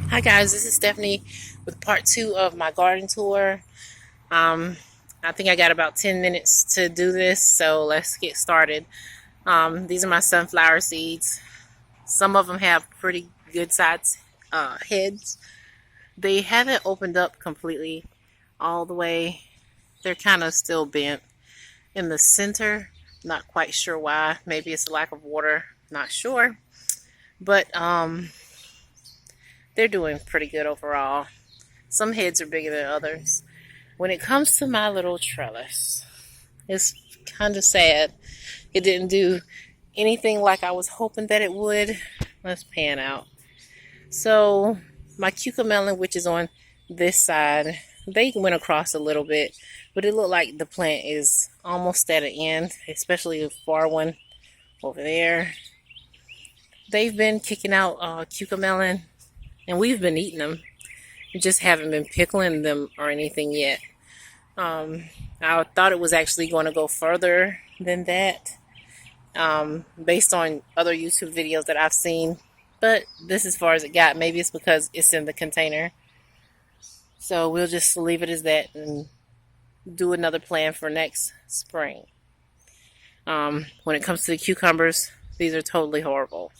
Hi guys, this is Stephanie with part 2 of my garden tour. Um, I think I got about 10 minutes to do this, so let's get started. These are my sunflower seeds. Some of them have pretty good sized heads. They haven't opened up completely all the way. They're kind of still bent. In the center, not quite sure why. Maybe it's a lack of water, not sure. But they're doing pretty good overall. Some heads are bigger than others. When it comes to my little trellis, it's kind of sad. It didn't do anything like I was hoping that it would. Let's pan out. So, my cucamelon, which is on this side, they went across a little bit, but it looked like the plant is almost at an end, especially the far one over there. They've been kicking out cucamelon, and we've been eating them. We just haven't been pickling them or anything yet. I thought it was actually going to go further than that, based on other YouTube videos that I've seen. But this is as far as it got. Maybe it's because it's in the container. So we'll just leave it as that and do another plan for next spring. When it comes to the cucumbers, these are totally horrible.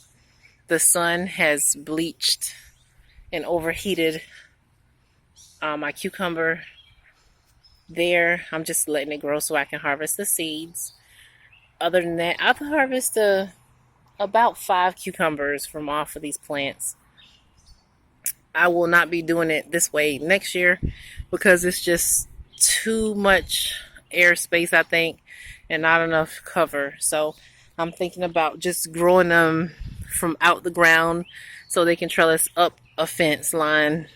The sun has bleached and overheated my cucumber there. I'm just letting it grow so I can harvest the seeds. Other than that, I've harvested about 5 cucumbers from off of these plants. I will not be doing it this way next year because it's just too much airspace, I think, and not enough cover. So I'm thinking about just growing them from out the ground so they can trellis up a fence line.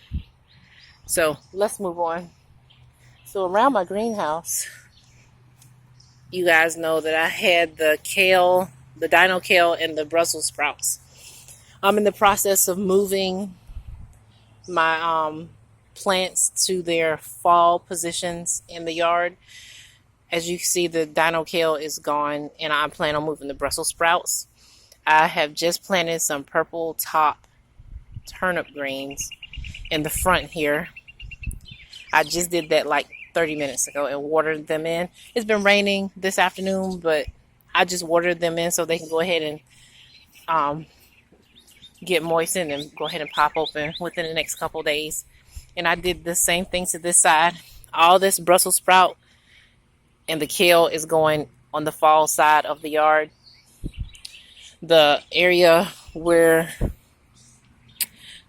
So let's move on. So around my greenhouse, you guys know that I had the kale, the dino kale, and the Brussels sprouts. I'm in the process of moving my plants to their fall positions in the yard. As you can see, the dino kale is gone, and I plan on moving the Brussels sprouts. I have just planted some purple top turnip greens in the front here. I just did that like 30 minutes ago and watered them in. It's been raining this afternoon, but I just watered them in so they can go ahead and get moistened and go ahead and pop open within the next couple days. And I did the same thing to this side. All this Brussels sprout and the kale is going on the fall side of the yard. The area where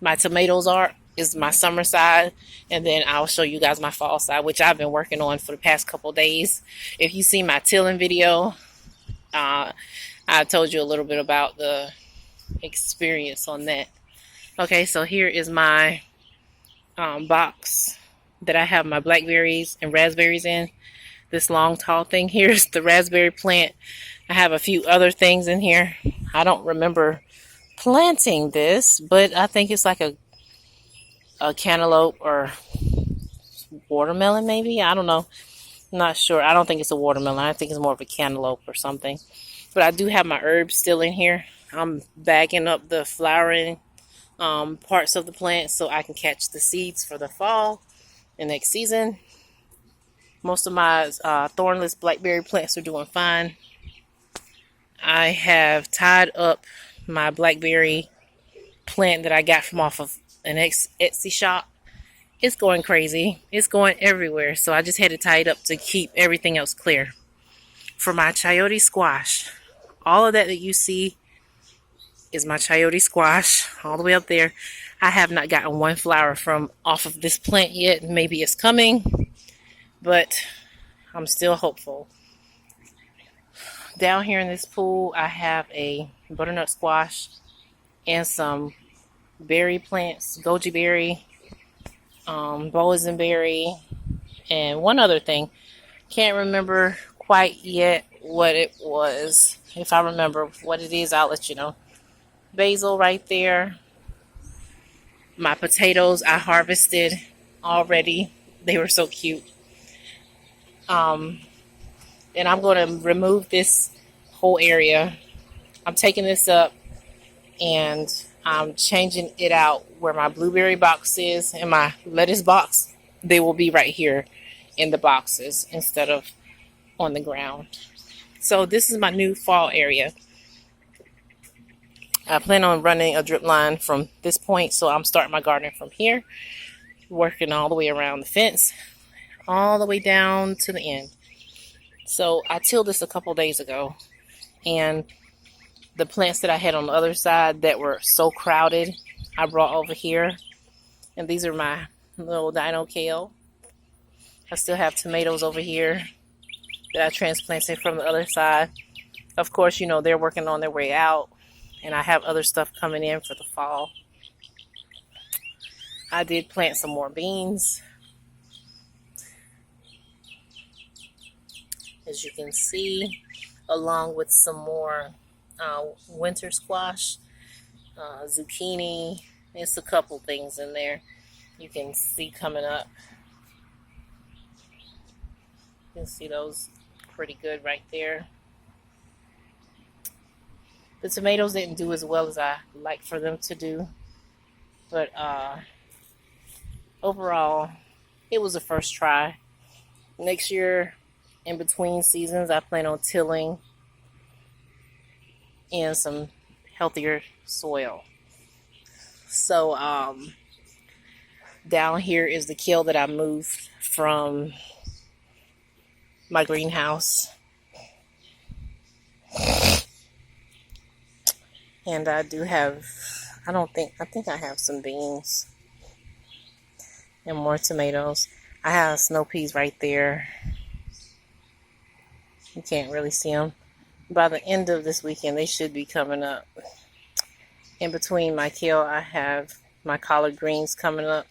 my tomatoes are is my summer side, and then I'll show you guys my fall side, which I've been working on for the past couple days. If you see my tilling video, I told you a little bit about the experience on that. Okay, so here is my box that I have my blackberries and raspberries in. This long tall thing here is the raspberry plant. I have a few other things in here. I don't remember planting this, but I think it's like a cantaloupe or watermelon, maybe. I don't know. I'm not sure. I don't think it's a watermelon. I think it's more of a cantaloupe or something. But I do have my herbs still in here. I'm bagging up the flowering parts of the plant so I can catch the seeds for the fall and next season. Most of my thornless blackberry plants are doing fine. I have tied up my blackberry plant that I got from off of an Etsy shop. It's going crazy. It's going everywhere. So I just had to tie it up to keep everything else clear. For my Chayote Squash, all of that you see is my Chayote Squash all the way up there. I have not gotten one flower from off of this plant yet. Maybe it's coming, but I'm still hopeful. Down here in this pool, I have a butternut squash and some berry plants, goji berry, boysenberry, and one other thing. Can't remember quite yet what it was. If I remember what it is, I'll let you know. Basil right there. My potatoes I harvested already. They were so cute. And I'm going to remove this whole area. I'm taking this up and I'm changing it out where my blueberry box is and my lettuce box. They will be right here in the boxes instead of on the ground. So this is my new fall area. I plan on running a drip line from this point, so I'm starting my gardening from here, working all the way around the fence, all the way down to the end. So I tilled this a couple days ago, and the plants that I had on the other side that were so crowded, I brought over here. And these are my little dino kale. I still have tomatoes over here that I transplanted from the other side. Of course, you know, they're working on their way out, and I have other stuff coming in for the fall. I did plant some more beans. As you can see, along with some more winter squash, zucchini. It's a couple things in there you can see coming up. You can see those pretty good right there. The tomatoes didn't do as well as I like for them to do, but overall, it was a first try. Next year, in between seasons, I plan on tilling in some healthier soil. So down here is the kale that I moved from my greenhouse. And I do have, I think I have some beans and more tomatoes. I have snow peas right there. You can't really see them. By the end of this weekend, they should be coming up. In between my kale, I have my collard greens coming up.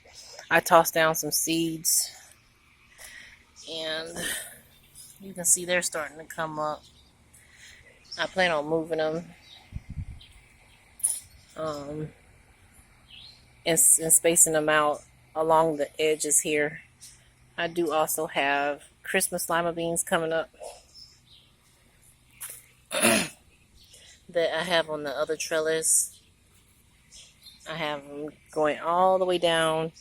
I tossed down some seeds, and you can see they're starting to come up. I plan on moving them and spacing them out along the edges here. I do also have Christmas lima beans coming up that I have on the other trellis. I have them going all the way down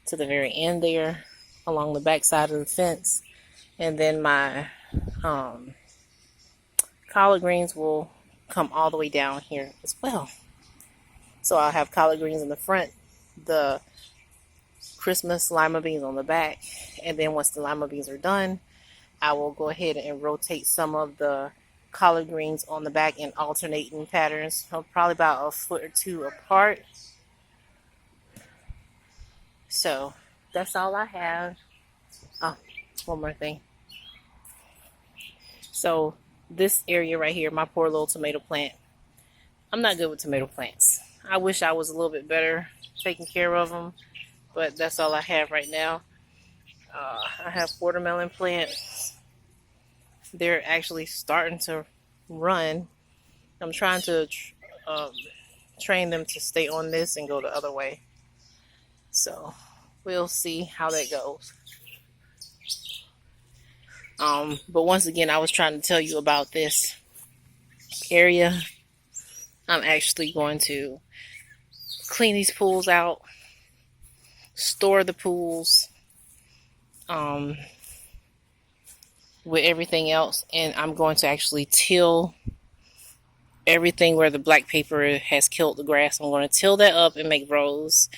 to the very end there along the back side of the fence. And then my collard greens will come all the way down here as well. So I'll have collard greens in the front, the Christmas lima beans on the back, and then once the lima beans are done, I will go ahead and rotate some of the collard greens on the back in alternating patterns, probably about a foot or two apart. So that's all I have. Oh, one more thing. So this area right here, my poor little tomato plant. I'm not good with tomato plants. I wish I was a little bit better taking care of them, but that's all I have right now. I have watermelon plants. They're actually starting to run. I'm trying to train them to stay on this and go the other way. So we'll see how that goes. But once again, I was trying to tell you about this area. I'm actually going to clean these pools out, store the pools with everything else, and I'm going to actually till everything where the black paper has killed the grass. I'm going to till that up and make rows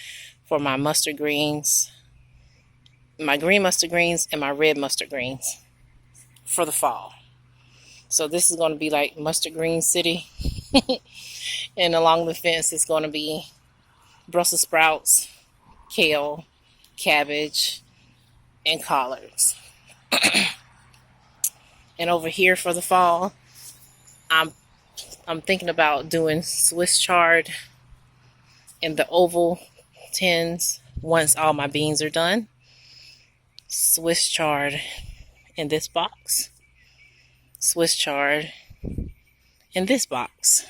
for my mustard greens, my green mustard greens, and my red mustard greens for the fall. So this is going to be like mustard green city. And along the fence is going to be Brussels sprouts, kale, cabbage, and collards. And over here for the fall, I'm thinking about doing Swiss chard in the oval tins once all my beans are done. Swiss chard in this box. Swiss chard in this box.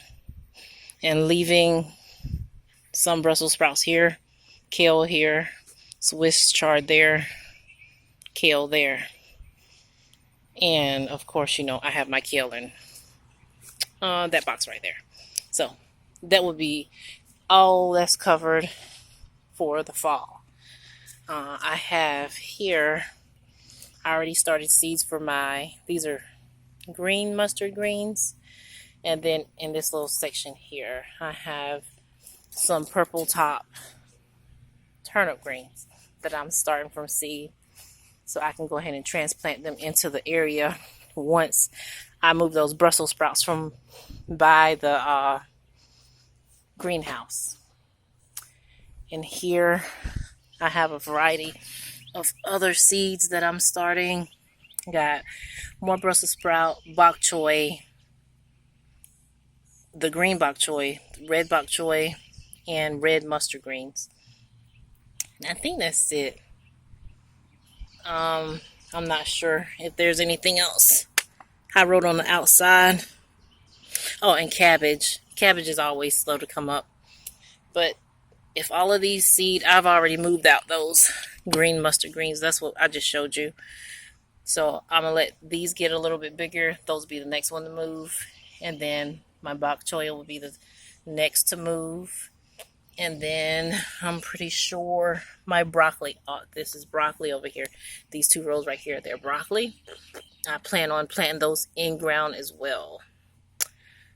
And leaving some Brussels sprouts here, kale here, Swiss chard there, kale there. And of course, you know, I have my kale in that box right there. So that would be all that's covered for the fall. I have here, I already started seeds for these are green mustard greens. And then in this little section here, I have some purple top turnip greens that I'm starting from seed. So I can go ahead and transplant them into the area once I move those Brussels sprouts from by the greenhouse. And here I have a variety of other seeds that I'm starting. Got more Brussels sprout, bok choy, the green bok choy, red bok choy, and red mustard greens. And I think that's it. I'm not sure if there's anything else. I wrote on the outside. Oh, and cabbage. Cabbage is always slow to come up. But if all of these seed, I've already moved out those green mustard greens. That's what I just showed you. So I'm going to let these get a little bit bigger. Those will be the next one to move. And then my bok choy will be the next to move. And then I'm pretty sure my broccoli. Oh, this is broccoli over here. These two rows right here, they're broccoli. I plan on planting those in ground as well.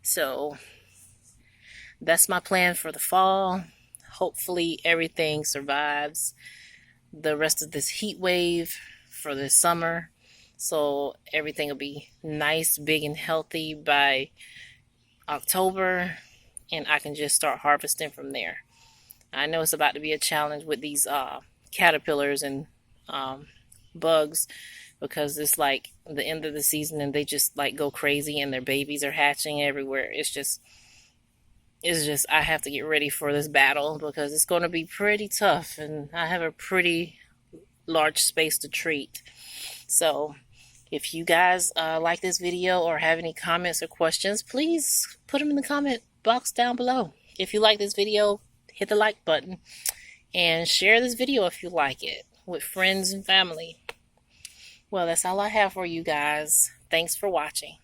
So that's my plan for the fall. Hopefully everything survives the rest of this heat wave for this summer. So everything will be nice, big, and healthy by October. And I can just start harvesting from there. I know it's about to be a challenge with these caterpillars and bugs, because it's like the end of the season and they just like go crazy and their babies are hatching everywhere. It's just I have to get ready for this battle because it's going to be pretty tough, and I have a pretty large space to treat. So if you guys like this video or have any comments or questions, please put them in the comment box down below. If you like this video, hit the like button and share this video if you like it with friends and family. Well, that's all I have for you guys. Thanks for watching.